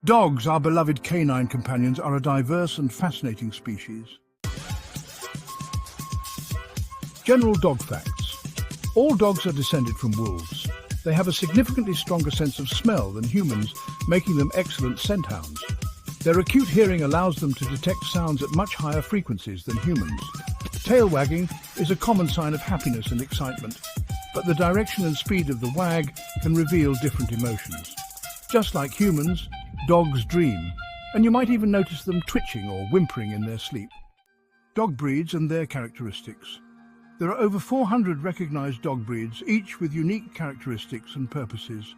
Dogs, our beloved canine companions, are a diverse and fascinating species. General dog facts. All dogs are descended from wolves. They have a significantly stronger sense of smell than humans, making them excellent scent hounds. Their acute hearing allows them to detect sounds at much higher frequencies than humans. Tail wagging is a common sign of happiness and excitement, but the direction and speed of the wag can reveal different emotions. Just like humans, dogs dream, and you might even notice them twitching or whimpering in their sleep. Dog breeds and their characteristics. There are over 400 recognized dog breeds, each with unique characteristics and purposes.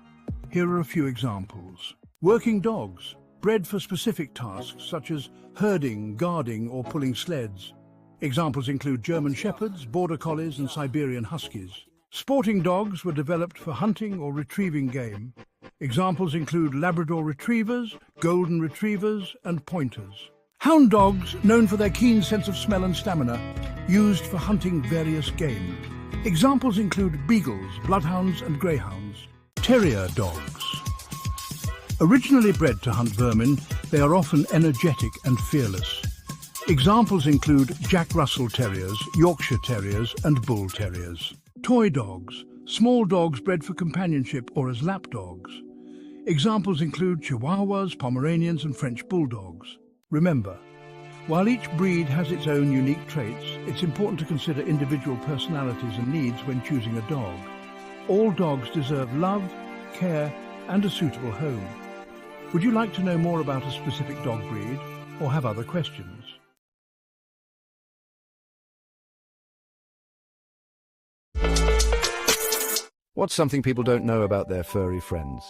Here are a few examples. Working dogs, bred for specific tasks such as herding, guarding, or pulling sleds. Examples include German Shepherds, Border Collies, and Siberian Huskies. Sporting dogs were developed for hunting or retrieving game. Examples include Labrador Retrievers, Golden Retrievers, and Pointers. Hound dogs, known for their keen sense of smell and stamina, used for hunting various game. Examples include Beagles, Bloodhounds, and Greyhounds. Terrier dogs. Originally bred to hunt vermin, they are often energetic and fearless. Examples include Jack Russell Terriers, Yorkshire Terriers, and Bull Terriers. Toy dogs, small dogs bred for companionship or as lap dogs. Examples include Chihuahuas, Pomeranians, and French Bulldogs. Remember, while each breed has its own unique traits, it's important to consider individual personalities and needs when choosing a dog. All dogs deserve love, care, and a suitable home. Would you like to know more about a specific dog breed or have other questions? What's something people don't know about their furry friends?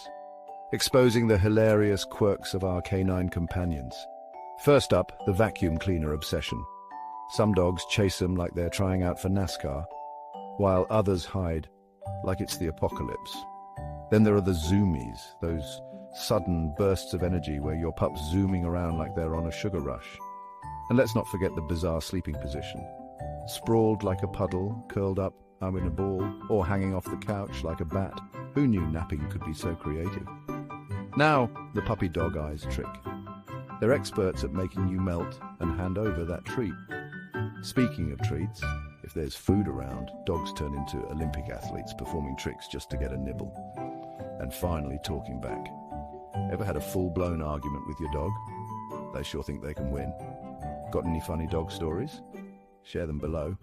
Exposing the hilarious quirks of our canine companions. First up, the vacuum cleaner obsession. Some dogs chase them like they're trying out for NASCAR, while others hide like it's the apocalypse. Then there are the zoomies, those sudden bursts of energy where your pup's zooming around like they're on a sugar rush. And let's not forget the bizarre sleeping position. Sprawled like a puddle, curled up, in a ball, or hanging off the couch like a bat. Who knew napping could be so creative? Now, the puppy dog eyes trick. They're experts at making you melt and hand over that treat. Speaking of treats, if there's food around, dogs turn into Olympic athletes performing tricks just to get a nibble. And finally, talking back. Ever had a full-blown argument with your dog? They sure think they can win. Got any funny dog stories? Share them below.